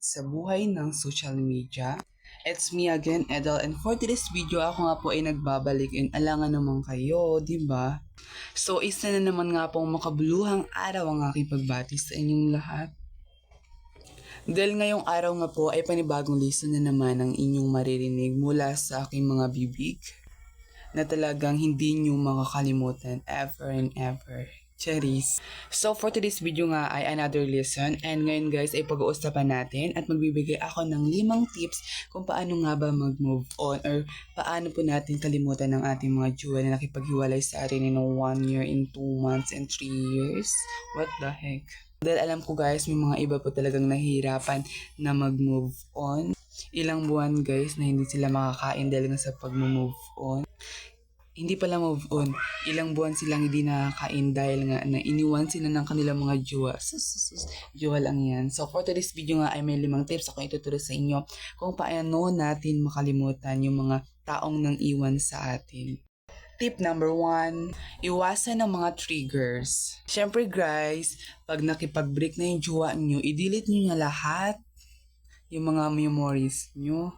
sa buhay ng social media. It's me again, Edel, and for today's video, ako nga po ay nagbabalik and alangan naman kayo, di ba? So, isa na naman nga pong makabuluhang araw ang aking pagbati sa inyong lahat. Dahil ngayong araw nga po ay panibagong lesson na naman ang inyong maririnig mula sa aking mga bibig na talagang hindi nyo makakalimutan ever and ever. Charis. So for today's video nga ay another lesson, and ngayon guys ay pag-uusapan natin at magbibigay ako ng 5 tips kung paano nga ba mag-move on or paano po natin kalimutan ng ating mga jowa na nakipaghiwalay sa atin in 1 year, in 2 months, and 3 years. What the heck? Dahil alam ko guys, may mga iba po talagang nahihirapan na mag-move on. Ilang buwan guys na hindi sila makakain dahil nga sa pag-move on. Hindi pala move on. Ilang buwan silang hindi nakakain dahil nga na iniwan sila ng kanilang mga jowa. Jowa lang yan. So for today's video nga ay may 5 tips ako ituturo sa inyo kung paano natin makalimutan yung mga taong nang iwan sa atin. Tip number 1, iwasan ng mga triggers. Syempre guys, pag nakipag-break na yung jowa nyo, i-delete nyo na lahat yung mga memories nyo.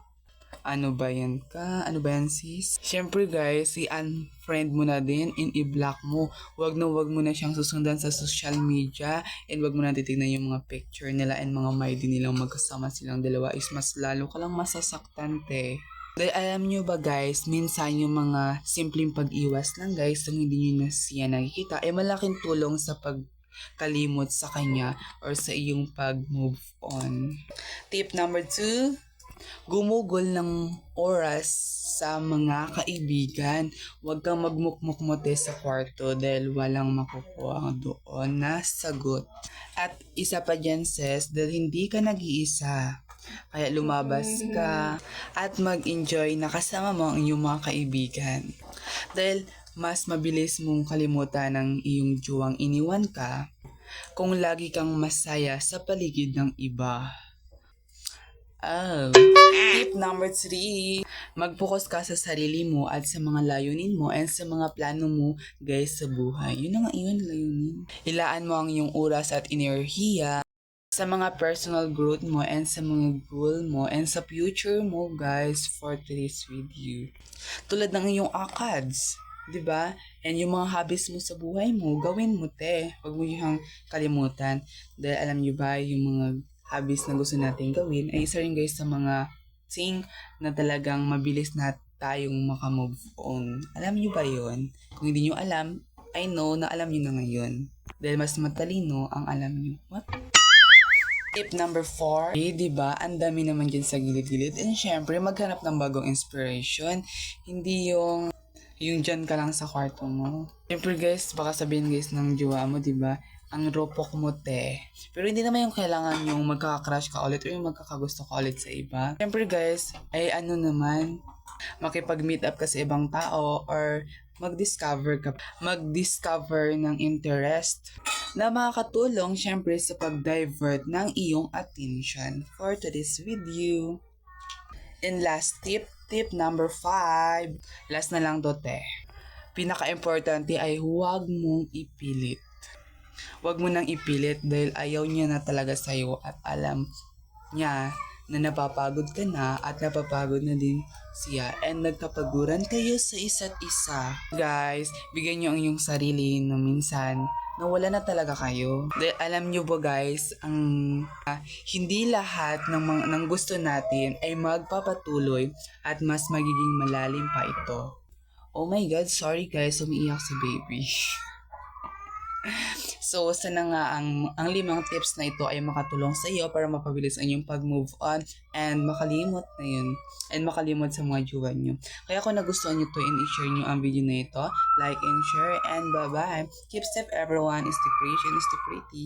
Ano ba yan ka? Ano ba yan sis? Siyempre guys, i-unfriend mo na din and i-block mo. Wag mo na siyang susundan sa social media and wag mo na titignan yung mga picture nila and mga ID nilang magkasama silang dalawa is mas lalo ka lang masasaktan te. Dahil alam nyo ba guys, minsan yung mga simpleng pag-iwas lang guys kung hindi nyo na siya nakikita ay malaking tulong sa pagkalimot sa kanya or sa iyong pag-move on. Tip number 2, gumugol ng oras sa mga kaibigan. Huwag kang magmukmukmote sa kwarto dahil walang makukuha doon na sagot. At isa pa dyan sis, dahil hindi ka nag-iisa. Kaya lumabas ka at mag-enjoy na kasama mo ang iyong mga kaibigan. Dahil mas mabilis mong kalimutan ng iyong juwang iniwan ka kung lagi kang masaya sa paligid ng iba. Oh. Tip number 3, mag-focus ka sa sarili mo at sa mga layunin mo and sa mga plano mo guys sa buhay. Yun na nga yun, layunin. Ilaan mo ang iyong oras at enerhiya sa mga personal growth mo and sa mga goal mo and sa future mo guys for today's video. Tulad ng iyong ACADS, diba? And yung mga hobbies mo sa buhay mo, gawin mo te. Huwag mo yung kalimutan. Dahil alam nyo ba, yung mga hobbies na gusto natin gawin ay isa rin guys sa mga thing na talagang mabilis na tayong makamove on. Alam nyo ba yon? Kung hindi nyo alam, I know na alam nyo na ngayon. Dahil mas matalino ang alam nyo. What? Tip number 4, diba? Ang dami naman dyan sa gilid-gilid. And syempre, maghanap ng bagong inspiration. Hindi yung dyan ka lang sa kwarto mo. Syempre guys, baka sabihin guys ng jowa mo, diba? Ang ropok mo te. Pero hindi naman yung kailangan yung magkaka-crush ka ulit or yung magkakagusto ka ulit sa iba. Syempre guys, ay ano naman, makipag-meet up ka sa ibang tao or mag-discover ng interest na makakatulong syempre sa pag-divert ng iyong attention for today's video. And last tip number 5. Last na lang to te. Pinaka-importante ay huwag mong ipilit. Huwag mo nang ipilit dahil ayaw niya na talaga sa'yo at alam niya na napapagod ka na at napapagod na din siya and nagkapaguran kayo sa isa't isa. Guys, bigyan niyo ang iyong sarili na minsan nawala na talaga kayo. Dahil alam niyo ba guys, hindi lahat ng gusto natin ay magpapatuloy at mas magiging malalim pa ito. Oh my God, sorry guys, umiiyak si baby. So, sana nga ang 5 tips na ito ay makatulong sa iyo para mapabilis ang iyong pag-move on and makalimot na yun. And makalimot sa mga jowa nyo. Kaya kung nagustuhan nyo to and i-share nyo ang video na ito, like and share and bye-bye. Keep safe everyone. Stay patient, stay pretty.